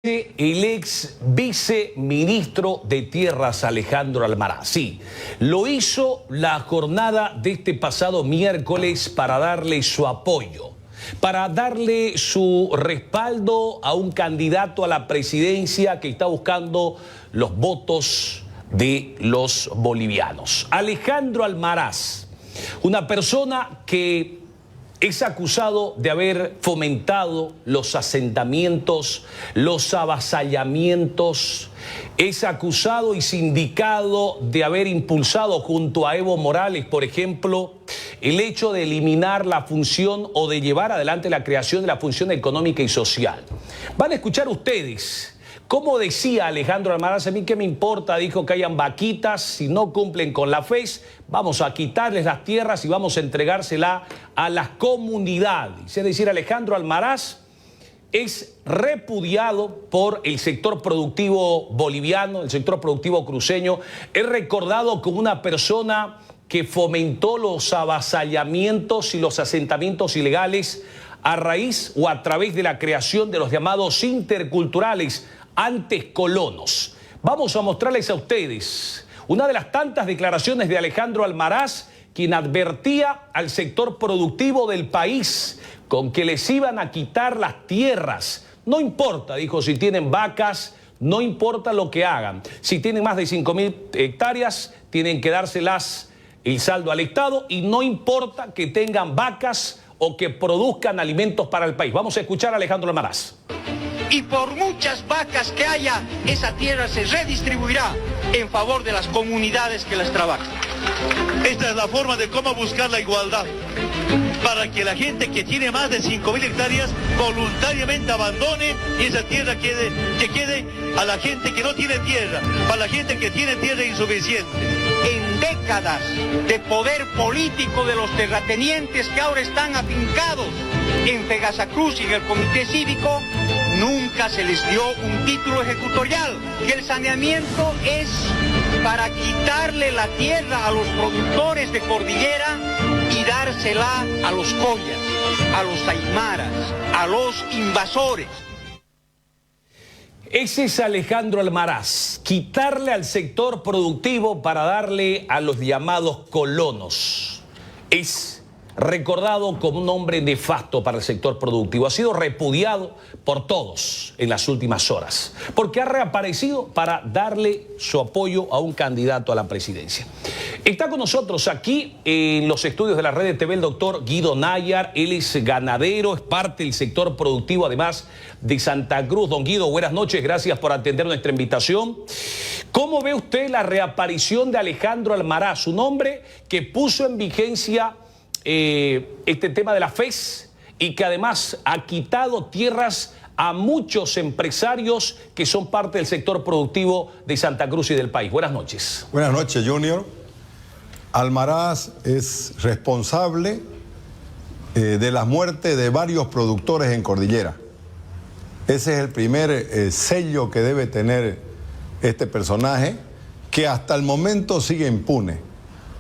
El ex viceministro de Tierras, Alejandro Almaraz. Sí, lo hizo la jornada de este pasado miércoles para darle su apoyo, para darle su respaldo a un candidato a la presidencia que está buscando los votos de los bolivianos. Alejandro Almaraz, una persona que es acusado de haber fomentado los asentamientos, los avasallamientos. Es acusado y sindicado de haber impulsado junto a Evo Morales, por ejemplo, el hecho de eliminar la función o de llevar adelante la creación de la función económica y social. Van a escuchar ustedes cómo decía Alejandro Almaraz: a mí qué me importa, dijo, que hayan vaquitas, si no cumplen con la FES, vamos a quitarles las tierras y vamos a entregársela a las comunidades. Es decir, Alejandro Almaraz es repudiado por el sector productivo boliviano, el sector productivo cruceño. Es recordado como una persona que fomentó los avasallamientos y los asentamientos ilegales a raíz o a través de la creación de los llamados interculturales, antes colonos. Vamos a mostrarles a ustedes una de las tantas declaraciones de Alejandro Almaraz, quien advertía al sector productivo del país con que les iban a quitar las tierras. No importa, dijo, si tienen vacas, no importa lo que hagan. Si tienen más de 5.000 hectáreas, tienen que dárselas el saldo al Estado, y no importa que tengan vacas o que produzcan alimentos para el país. Vamos a escuchar a Alejandro Almaraz. Y por muchas vacas que haya, esa tierra se redistribuirá en favor de las comunidades que las trabajan. Esta es la forma de cómo buscar la igualdad, para que la gente que tiene más de 5.000 hectáreas voluntariamente abandone y esa tierra que quede a la gente que no tiene tierra, para la gente que tiene tierra insuficiente. En décadas de poder político de los terratenientes que ahora están afincados en Fegasacruz y en el Comité Cívico, nunca se les dio un título ejecutorial, que el saneamiento es para quitarle la tierra a los productores de cordillera y dársela a los collas, a los aymaras, a los invasores. Ese es Alejandro Almaraz, quitarle al sector productivo para darle a los llamados colonos. Es recordado como un hombre nefasto para el sector productivo. Ha sido repudiado por todos en las últimas horas, porque ha reaparecido para darle su apoyo a un candidato a la presidencia. Está con nosotros aquí en los estudios de la Red de TV el doctor Guido Nayar. Él es ganadero, es parte del sector productivo, además de Santa Cruz. Don Guido, buenas noches, gracias por atender nuestra invitación. ¿Cómo ve usted la reaparición de Alejandro Almaraz, un hombre que puso en vigencia este tema de la FES y que además ha quitado tierras a muchos empresarios que son parte del sector productivo de Santa Cruz y del país? Buenas noches. Buenas noches, Junior. Almaraz es responsable de la muerte de varios productores en Cordillera. Ese es el primer sello que debe tener este personaje, que hasta el momento sigue impune.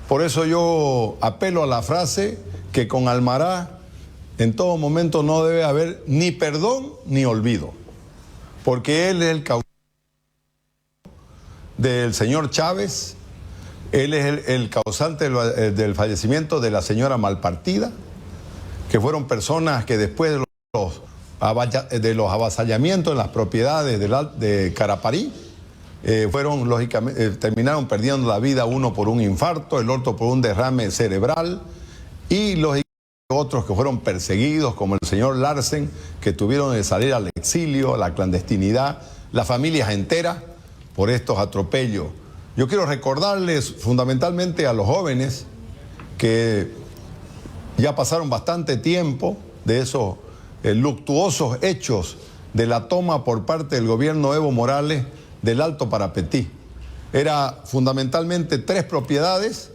Por eso yo apelo a la frase que con Almaraz en todo momento no debe haber ni perdón ni olvido, porque él es el causante del señor Chávez, él es el causante del fallecimiento de la señora Malpartida, que fueron personas que después de los avasallamientos en las propiedades de Caraparí, lógicamente, terminaron perdiendo la vida, uno por un infarto, el otro por un derrame cerebral, y lógicamente otros que fueron perseguidos, como el señor Larsen, que tuvieron que salir al exilio, a la clandestinidad, las familias enteras por estos atropellos. Yo quiero recordarles fundamentalmente a los jóvenes que ya pasaron bastante tiempo de esos luctuosos hechos de la toma por parte del gobierno Evo Morales del Alto Parapetí. Era fundamentalmente 3 propiedades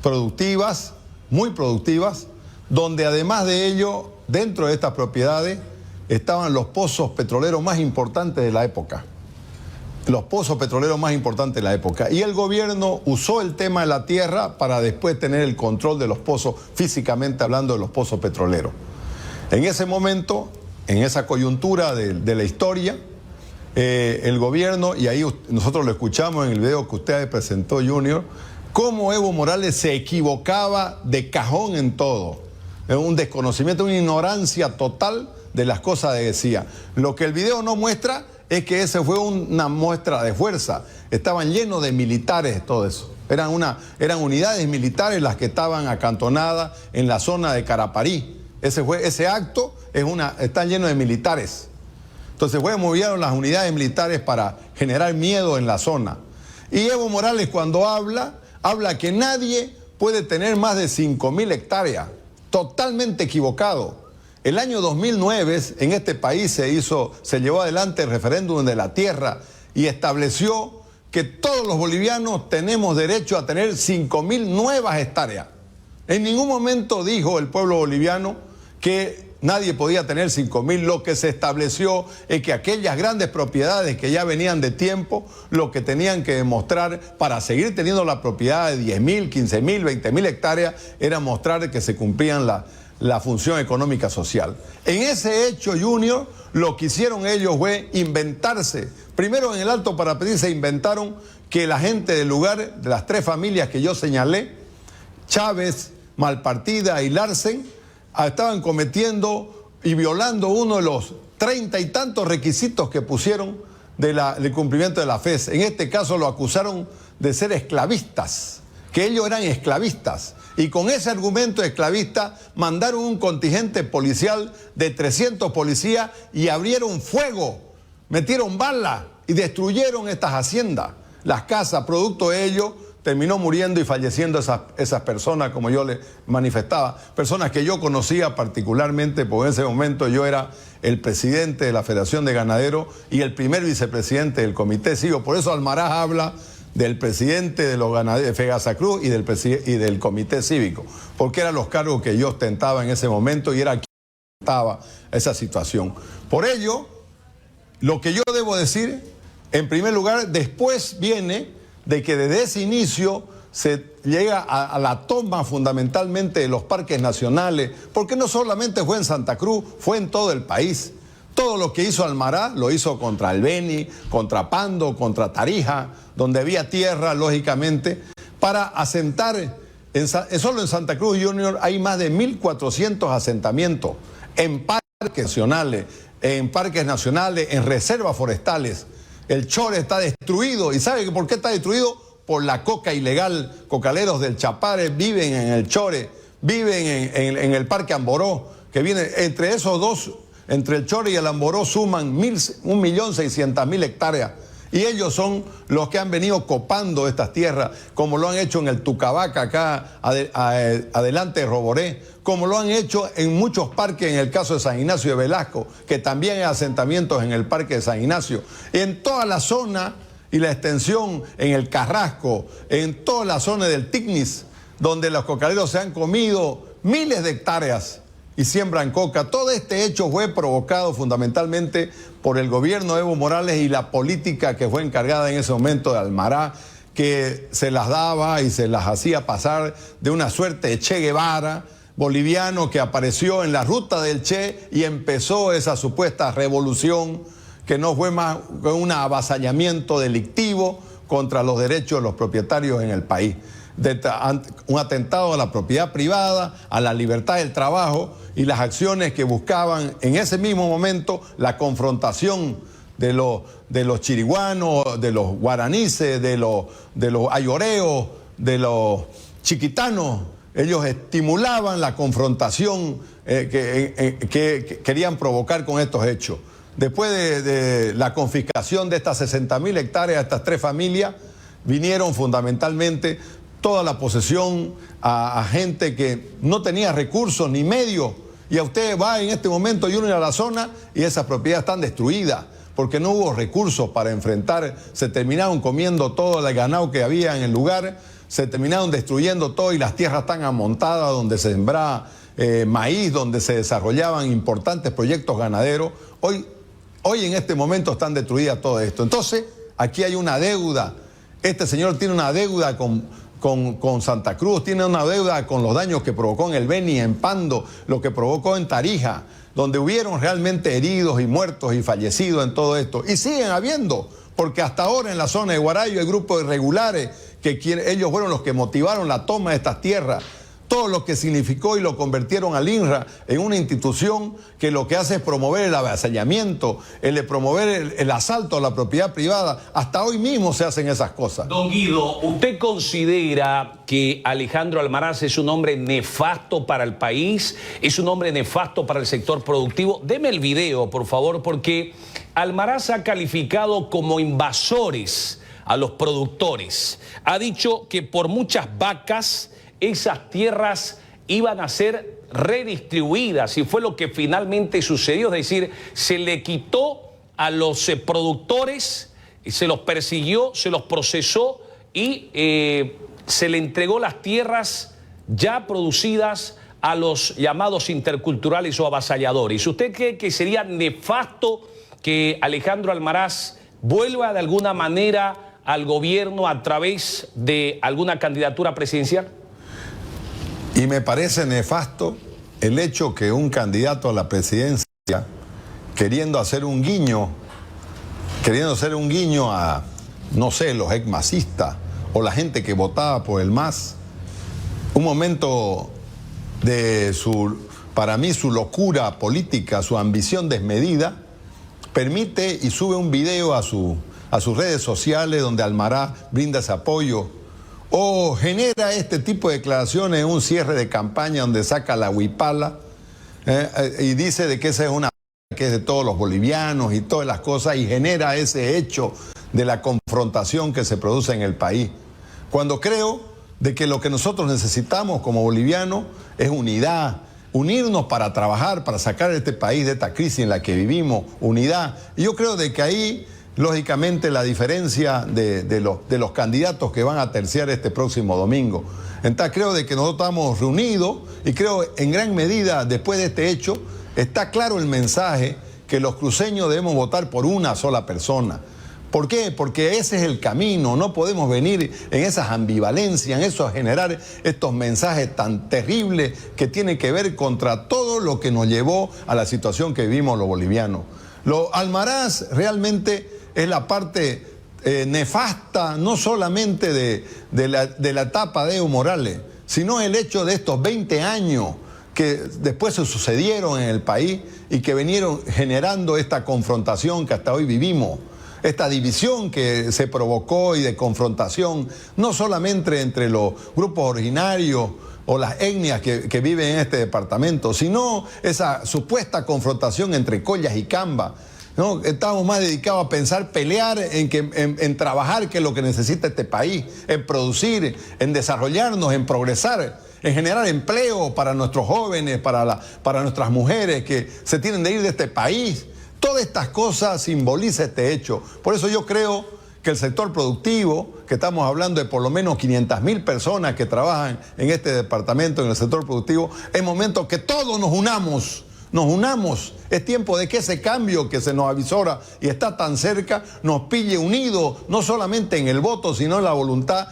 productivas, muy productivas, donde además de ello, dentro de estas propiedades, estaban los pozos petroleros más importantes de la época. Los pozos petroleros más importantes de la época. Y el gobierno usó el tema de la tierra para después tener el control de los pozos, físicamente hablando de los pozos petroleros. En ese momento, en esa coyuntura de la historia, el gobierno, y ahí nosotros lo escuchamos en el video que usted presentó, Junior, cómo Evo Morales se equivocaba de cajón en todo. Un desconocimiento, una ignorancia total de las cosas que decía. Lo que el video no muestra es que ese fue una muestra de fuerza. Estaban llenos de militares, todo eso. Eran unidades militares las que estaban acantonadas en la zona de Caraparí. Ese acto está lleno de militares. Entonces movieron las unidades militares para generar miedo en la zona. Y Evo Morales, cuando habla que nadie puede tener más de 5.000 hectáreas. Totalmente equivocado. El año 2009 en este país se llevó adelante el referéndum de la tierra y estableció que todos los bolivianos tenemos derecho a tener 5.000 nuevas hectáreas. En ningún momento dijo el pueblo boliviano que nadie podía tener 5.000. Lo que se estableció es que aquellas grandes propiedades que ya venían de tiempo, lo que tenían que demostrar para seguir teniendo la propiedad de 10.000, 15.000, 20.000 hectáreas era mostrar que se cumplían la función económica social. En ese hecho, Junior, lo que hicieron ellos fue inventarse. Primero en el Alto Parapetí se inventaron que la gente del lugar, de las tres familias que yo señalé, Chávez, Malpartida y Larsen, estaban cometiendo y violando uno de los 30 y tantos requisitos que pusieron del cumplimiento de la FES. En este caso lo acusaron de ser esclavistas, que ellos eran esclavistas. Y con ese argumento esclavista mandaron un contingente policial de 300 policías y abrieron fuego, metieron balas y destruyeron estas haciendas. Las casas, producto de ello, terminó muriendo y falleciendo esas personas, como yo les manifestaba, personas que yo conocía particularmente, porque en ese momento yo era el presidente de la Federación de Ganaderos y el primer vicepresidente del Comité Cívico. Por eso Almaraz habla del presidente de los ganaderos de Fegasacruz y del Comité Cívico, porque eran los cargos que yo ostentaba en ese momento y era quien estaba esa situación. Por ello, lo que yo debo decir, en primer lugar, después viene de que desde ese inicio se llega a la toma fundamentalmente de los parques nacionales, porque no solamente fue en Santa Cruz, fue en todo el país. Todo lo que hizo Almaraz lo hizo contra el Beni, contra Pando, contra Tarija, donde había tierra, lógicamente, para asentar. Solo en Santa Cruz, Junior, hay más de 1.400 asentamientos en parques nacionales, en reservas forestales. El Chore está destruido. ¿Y sabe por qué está destruido? Por la coca ilegal. Cocaleros del Chapare viven en el Chore, viven en el Parque Amboró, que viene entre esos dos. Entre el Chore y el Amboró suman 1.600.000 hectáreas. Y ellos son los que han venido copando estas tierras, como lo han hecho en el Tucabaca, acá adelante de Roboré, como lo han hecho en muchos parques, en el caso de San Ignacio de Velasco, que también hay asentamientos en el Parque de San Ignacio. En toda la zona y la extensión, en el Carrasco, en toda la zona del Tignis, donde los cocaleros se han comido miles de hectáreas y siembran coca. Todo este hecho fue provocado fundamentalmente por el gobierno de Evo Morales y la política que fue encargada en ese momento de Almaraz, que se las daba y se las hacía pasar de una suerte de Che Guevara boliviano que apareció en la ruta del Che y empezó esa supuesta revolución que no fue más que un avasallamiento delictivo contra los derechos de los propietarios en el país. Un atentado a la propiedad privada, a la libertad del trabajo y las acciones que buscaban en ese mismo momento la confrontación de los chiriguanos, de los guaranices, de los ayoreos, de los chiquitanos. Ellos estimulaban la confrontación que querían provocar con estos hechos. Después de la confiscación de estas 60.000 hectáreas, estas tres familias, vinieron fundamentalmente toda la posesión a gente que no tenía recursos ni medios. Y a usted va en este momento y uno a la zona y esas propiedades están destruidas porque no hubo recursos para enfrentar. Se terminaron comiendo todo el ganado que había en el lugar, se terminaron destruyendo todo y las tierras están amontadas donde se sembraba maíz, donde se desarrollaban importantes proyectos ganaderos. Hoy en este momento están destruidas todo esto. Entonces, aquí hay una deuda. Este señor tiene una deuda con con Santa Cruz, tiene una deuda con los daños que provocó en el Beni, en Pando, lo que provocó en Tarija, donde hubieron realmente heridos y muertos y fallecidos en todo esto. Y siguen habiendo, porque hasta ahora en la zona de Guarayo hay grupos irregulares ellos fueron los que motivaron la toma de estas tierras. Todo lo que significó y lo convirtieron al INRA en una institución que lo que hace es promover el avasallamiento, el promover el asalto a la propiedad privada. Hasta hoy mismo se hacen esas cosas. Don Guido, ¿usted considera que Alejandro Almaraz es un hombre nefasto para el país? ¿Es un hombre nefasto para el sector productivo? Deme el video, por favor, porque Almaraz ha calificado como invasores a los productores. Ha dicho que por muchas vacas esas tierras iban a ser redistribuidas y fue lo que finalmente sucedió, es decir, se le quitó a los productores, se los persiguió, se los procesó y se le entregó las tierras ya producidas a los llamados interculturales o avasalladores. ¿Usted cree que sería nefasto que Alejandro Almaraz vuelva de alguna manera al gobierno a través de alguna candidatura presidencial? Y me parece nefasto el hecho que un candidato a la presidencia, queriendo hacer un guiño a, no sé, los exmasistas o la gente que votaba por el MAS, un momento de para mí su locura política, su ambición desmedida, permite y sube un video a sus redes sociales donde Almaraz brinda ese apoyo, o genera este tipo de declaraciones en un cierre de campaña donde saca la huipala y dice de que esa es una que es de todos los bolivianos y todas las cosas, y genera ese hecho de la confrontación que se produce en el país. Cuando creo de que lo que nosotros necesitamos como bolivianos es unidad, unirnos para trabajar, para sacar a este país de esta crisis en la que vivimos, unidad. Y yo creo de que ahí, lógicamente, la diferencia de los candidatos que van a terciar este próximo domingo. Entonces creo de que nosotros estamos reunidos y creo en gran medida después de este hecho está claro el mensaje que los cruceños debemos votar por una sola persona. ¿Por qué? Porque ese es el camino, no podemos venir en esas ambivalencias, en eso generar estos mensajes tan terribles que tienen que ver contra todo lo que nos llevó a la situación que vivimos los bolivianos. Almaraz realmente es la parte nefasta, no solamente de la etapa de Evo Morales, sino el hecho de estos 20 años que después se sucedieron en el país y que vinieron generando esta confrontación que hasta hoy vivimos. Esta división que se provocó y de confrontación, no solamente entre los grupos originarios o las etnias que viven en este departamento, sino esa supuesta confrontación entre collas y camba, ¿no? Estamos más dedicados a pensar, pelear en trabajar, que es lo que necesita este país, en producir, en desarrollarnos, en progresar, en generar empleo para nuestros jóvenes, para nuestras mujeres que se tienen de ir de este país. Todas estas cosas simbolizan este hecho. Por eso yo creo que el sector productivo, que estamos hablando de por lo menos 500.000 personas que trabajan en este departamento, en el sector productivo, es momento que todos nos unamos. Es tiempo de que ese cambio que se nos avisora y está tan cerca nos pille unidos, no solamente en el voto, sino en la voluntad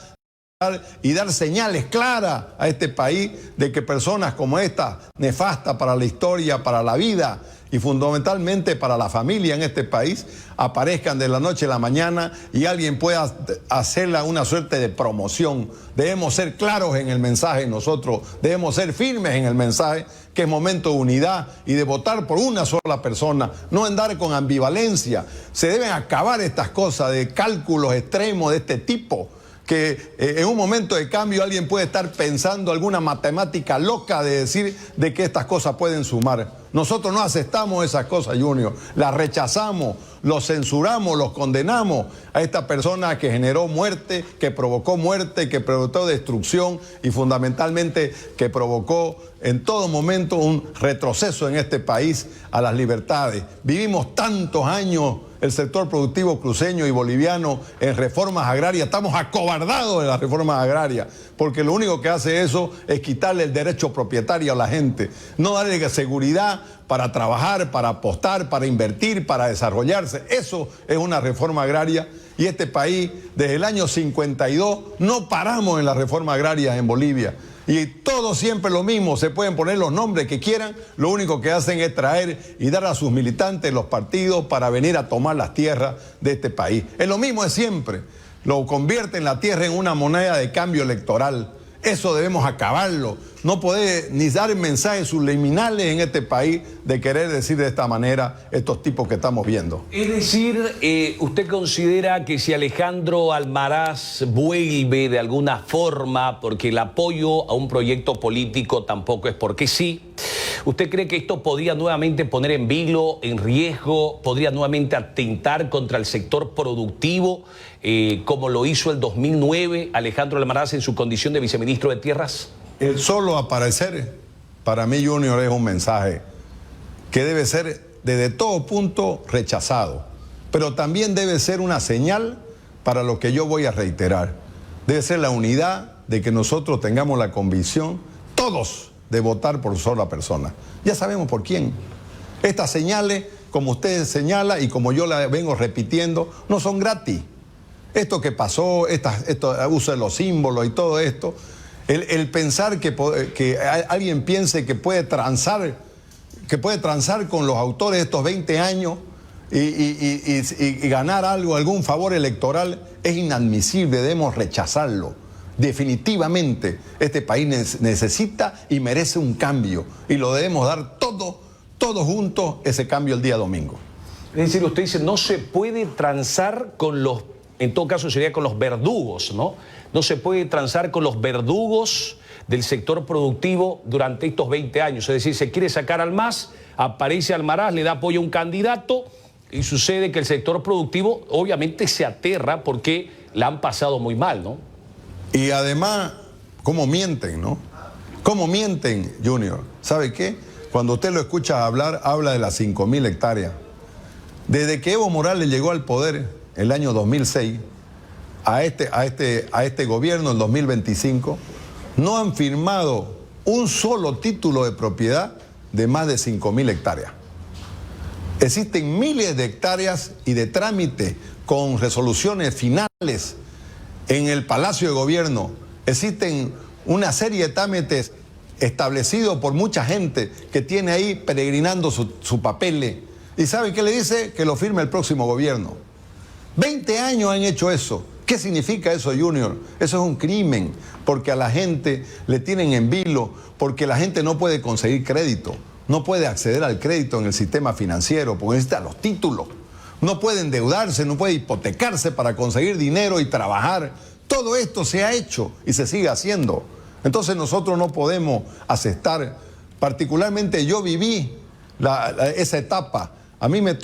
y dar señales claras a este país de que personas como esta, nefastas para la historia, para la vida y fundamentalmente para la familia en este país, aparezcan de la noche a la mañana y alguien pueda hacerla una suerte de promoción. Debemos ser claros en el mensaje nosotros, debemos ser firmes en el mensaje, que es momento de unidad y de votar por una sola persona, no andar con ambivalencia. Se deben acabar estas cosas de cálculos extremos de este tipo, que en un momento de cambio alguien puede estar pensando alguna matemática loca de decir de que estas cosas pueden sumar. Nosotros no aceptamos esas cosas, Junior, las rechazamos, los censuramos, los condenamos a esta persona que generó muerte, que provocó destrucción y fundamentalmente que provocó en todo momento un retroceso en este país a las libertades. Vivimos tantos años el sector productivo cruceño y boliviano en reformas agrarias. Estamos acobardados de las reformas agrarias, porque lo único que hace eso es quitarle el derecho propietario a la gente, no darle seguridad para trabajar, para apostar, para invertir, para desarrollarse. Eso es una reforma agraria, y este país, desde el año 52, no paramos en las reformas agrarias en Bolivia. Y todo siempre lo mismo, se pueden poner los nombres que quieran, lo único que hacen es traer y dar a sus militantes los partidos para venir a tomar las tierras de este país. Es lo mismo de siempre, lo convierten la tierra en una moneda de cambio electoral. Eso debemos acabarlo. No poder ni dar mensajes subliminales en este país de querer decir de esta manera estos tipos que estamos viendo. Es decir, ¿usted considera que si Alejandro Almaraz vuelve de alguna forma, porque el apoyo a un proyecto político tampoco es porque sí, ¿usted cree que esto podría nuevamente poner en vilo, en riesgo, podría nuevamente atentar contra el sector productivo, como lo hizo el 2009 Alejandro Almaraz en su condición de viceministro de Tierras? El solo aparecer, para mí, Junior, es un mensaje que debe ser desde todo punto rechazado, pero también debe ser una señal para lo que yo voy a reiterar. Debe ser la unidad de que nosotros tengamos la convicción, todos, de votar por sola persona. Ya sabemos por quién. Estas señales, como usted señala y como yo la vengo repitiendo, no son gratis. Esto que pasó, esto uso de los símbolos y todo esto, el pensar que alguien piense que puede transar con los autores de estos 20 años y ganar algún favor electoral es inadmisible, debemos rechazarlo. Definitivamente este país necesita y merece un cambio, y lo debemos dar todos juntos ese cambio el día domingo. Es decir, usted dice, no se puede transar con los, en todo caso sería con los verdugos, ¿no? No se puede transar con los verdugos del sector productivo durante estos 20 años. Es decir, se quiere sacar al MAS, aparece Almaraz, le da apoyo a un candidato y sucede que el sector productivo obviamente se aterra porque la han pasado muy mal, ¿no? Y además, ¿cómo mienten, no? ¿Cómo mienten, Junior? ¿Sabe qué? Cuando usted lo escucha hablar, habla de las 5.000 hectáreas. Desde que Evo Morales llegó al poder el año 2006, a este gobierno, el 2025, no han firmado un solo título de propiedad de más de 5.000 hectáreas. Existen miles de hectáreas y de trámites con resoluciones finales en el Palacio de Gobierno. Existen una serie de trámites establecidos por mucha gente que tiene ahí peregrinando su papeles. ¿Y sabe qué le dice? Que lo firme el próximo gobierno. 20 años han hecho eso. ¿Qué significa eso, Junior? Eso es un crimen, porque a la gente le tienen en vilo, porque la gente no puede conseguir crédito, no puede acceder al crédito en el sistema financiero, porque necesita los títulos. No puede endeudarse, no puede hipotecarse para conseguir dinero y trabajar. Todo esto se ha hecho y se sigue haciendo. Entonces nosotros no podemos aceptar, particularmente yo viví esa etapa. A mí me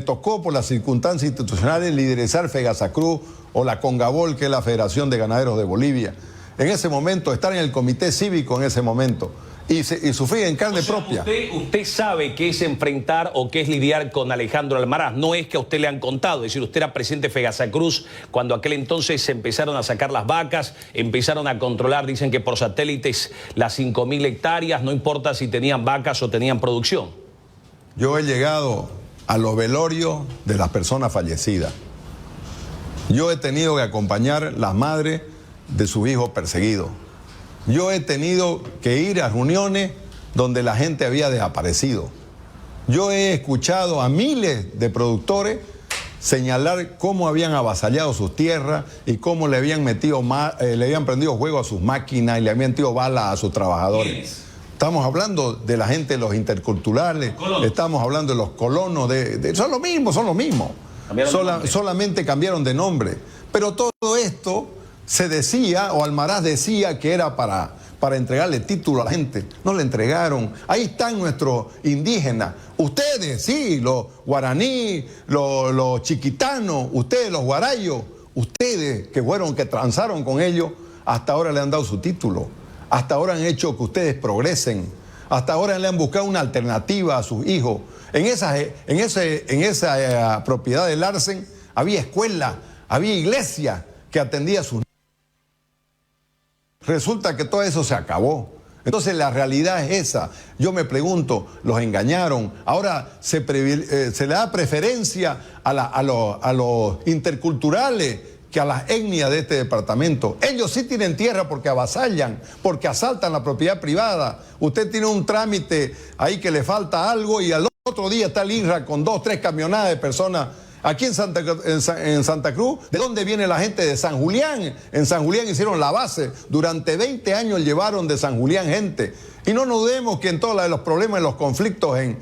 tocó por las circunstancias institucionales liderizar Fegasacruz o la Congabol, que es la Federación de Ganaderos de Bolivia. En ese momento, estar en el comité cívico en ese momento y sufrir en carne propia. Usted sabe qué es enfrentar o qué es lidiar con Alejandro Almaraz. No es que a usted le han contado. Es decir, usted era presidente de Fegasacruz cuando aquel entonces se empezaron a sacar las vacas, empezaron a controlar, dicen que por satélites, las 5.000 hectáreas, no importa si tenían vacas o tenían producción. Yo he llegado a los velorios de las personas fallecidas. Yo he tenido que acompañar las madres de sus hijos perseguidos. Yo he tenido que ir a reuniones donde la gente había desaparecido. Yo he escuchado a miles de productores señalar cómo habían avasallado sus tierras y cómo le habían prendido fuego a sus máquinas y le habían metido balas a sus trabajadores. Estamos hablando de la gente de los interculturales, estamos hablando de los colonos, son lo mismo. Solamente cambiaron de nombre. Pero todo esto se decía, o Almaraz decía que era para entregarle título a la gente. No le entregaron. Ahí están nuestros indígenas. Ustedes, sí, los guaraní, los chiquitanos, ustedes, los guarayos, ustedes que transaron con ellos, hasta ahora le han dado su título. Hasta ahora han hecho que ustedes progresen. Hasta ahora le han buscado una alternativa a sus hijos. En esa propiedad de Larsen había escuela, había iglesia que atendía a sus niños. Resulta que todo eso se acabó. Entonces la realidad es esa. Yo me pregunto, los engañaron. Ahora se le da preferencia a los interculturales que a las etnias de este departamento. Ellos sí tienen tierra porque avasallan, porque asaltan la propiedad privada. Usted tiene un trámite ahí que le falta algo y al otro día está el INRA con 2, 3 camionadas de personas. Aquí en Santa Cruz, ¿de dónde viene la gente? De San Julián. En San Julián hicieron la base. Durante 20 años llevaron de San Julián gente. Y no nos dudemos que en todos los problemas, en los conflictos en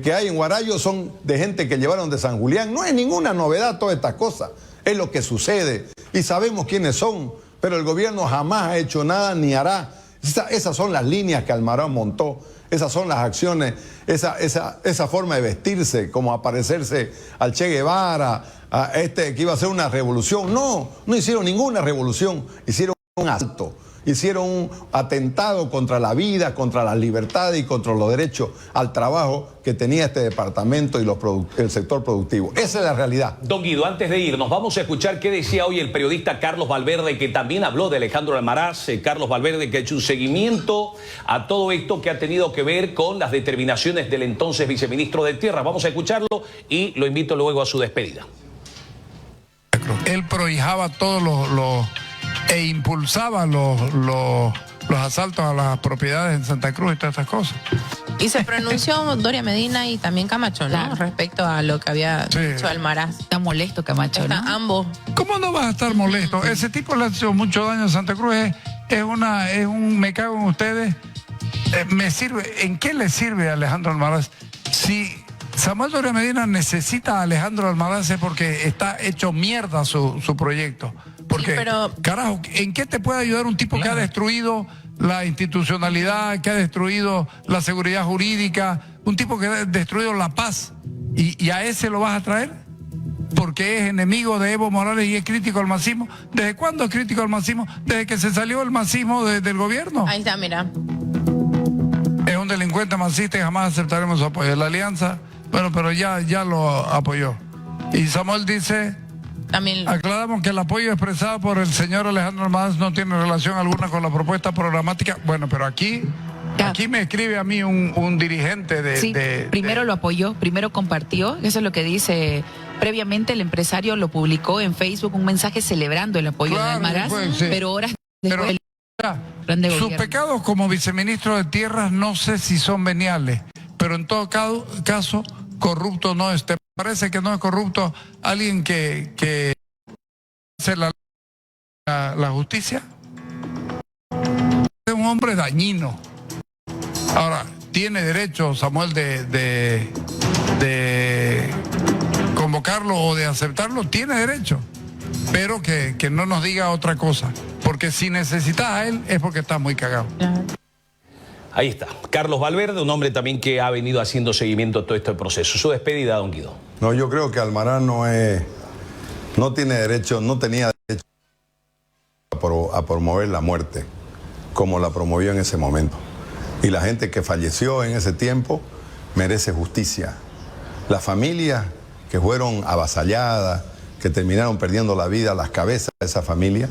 que hay en Huarayo son de gente que llevaron de San Julián. No es ninguna novedad todas estas cosas. Es lo que sucede. Y sabemos quiénes son. Pero el gobierno jamás ha hecho nada ni hará. Esas son las líneas que Almarán montó. Esas son las acciones, esa forma de vestirse, como aparecerse al Che Guevara, que iba a hacer una revolución. No hicieron ninguna revolución, hicieron un asalto, hicieron un atentado contra la vida, contra las libertades y contra los derechos al trabajo que tenía este departamento y el sector productivo. Esa es la realidad. Don Guido, antes de irnos, vamos a escuchar qué decía hoy el periodista Carlos Valverde, que también habló de Alejandro Almaraz. Carlos Valverde, que ha hecho un seguimiento a todo esto que ha tenido que ver con las determinaciones del entonces viceministro de Tierra. Vamos a escucharlo y lo invito luego a su despedida. Él prohijaba todos e impulsaba los asaltos a las propiedades en Santa Cruz y todas esas cosas. Y se pronunció Doria Medina y también Camacho, ¿no? Claro. Respecto a lo que había dicho Almaraz. Está molesto Camacho, ¿no? Ambos. ¿Cómo no vas a estar molesto? Ese tipo le ha hecho mucho daño a Santa Cruz. Es un me cago en ustedes. ¿En qué le sirve a Alejandro Almaraz? Si Samuel Doria Medina necesita a Alejandro Almaraz es porque está hecho mierda su proyecto. Porque, sí, carajo, ¿en qué te puede ayudar un tipo que ha destruido la institucionalidad, que ha destruido la seguridad jurídica, un tipo que ha destruido la paz? ¿Y a ese lo vas a traer? Porque es enemigo de Evo Morales y es crítico al masismo. ¿Desde cuándo es crítico al masismo? Desde que se salió el masismo del gobierno. Ahí está, mira. Es un delincuente masista y jamás aceptaremos su apoyo. La alianza, bueno, pero ya lo apoyó. Y Samuel dice... También... Aclaramos que el apoyo expresado por el señor Alejandro Almaraz no tiene relación alguna con la propuesta programática. Bueno, pero aquí me escribe a mí un dirigente primero lo apoyó, primero compartió. Eso es lo que dice. Previamente el empresario lo publicó en Facebook, un mensaje celebrando el apoyo de Almaraz, sí. Pero horas después sus pecados como viceministro de Tierras no sé si son veniales, pero en todo caso corrupto no es. Parece que no es corrupto alguien que hace la justicia. Es un hombre dañino. Ahora, tiene derecho Samuel de convocarlo o de aceptarlo, tiene derecho. Pero que no nos diga otra cosa. Porque si necesitas a él es porque está muy cagado. Ahí está, Carlos Valverde, un hombre también que ha venido haciendo seguimiento a todo este proceso. Su despedida, don Guido. No, yo creo que Almaraz no tenía derecho a promover la muerte como la promovió en ese momento. Y la gente que falleció en ese tiempo merece justicia. Las familias que fueron avasalladas, que terminaron perdiendo la vida, las cabezas de esa familia,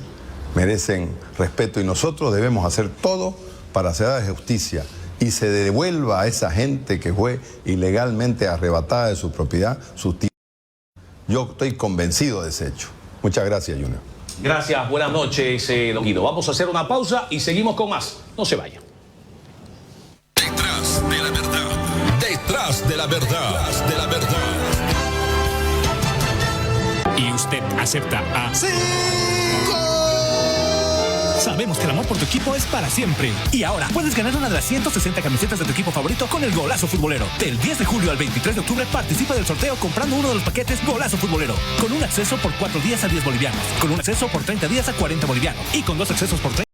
merecen respeto y nosotros debemos hacer todo para hacer justicia y se devuelva a esa gente que fue ilegalmente arrebatada de su propiedad, sus tierras. Yo estoy convencido de ese hecho. Muchas gracias, Junior. Gracias, buenas noches, don Guido. Vamos a hacer una pausa y seguimos con más. No se vayan. Detrás de la verdad. Detrás de la verdad. Detrás de la verdad. ¿Y usted acepta a...? ¡Sí! Sabemos que el amor por tu equipo es para siempre. Y ahora puedes ganar una de las 160 camisetas de tu equipo favorito con el Golazo Futbolero. Del 10 de julio al 23 de octubre participa del sorteo comprando uno de los paquetes Golazo Futbolero. Con un acceso por 4 días a 10 bolivianos. Con un acceso por 30 días a 40 bolivianos. Y con 2 accesos por 30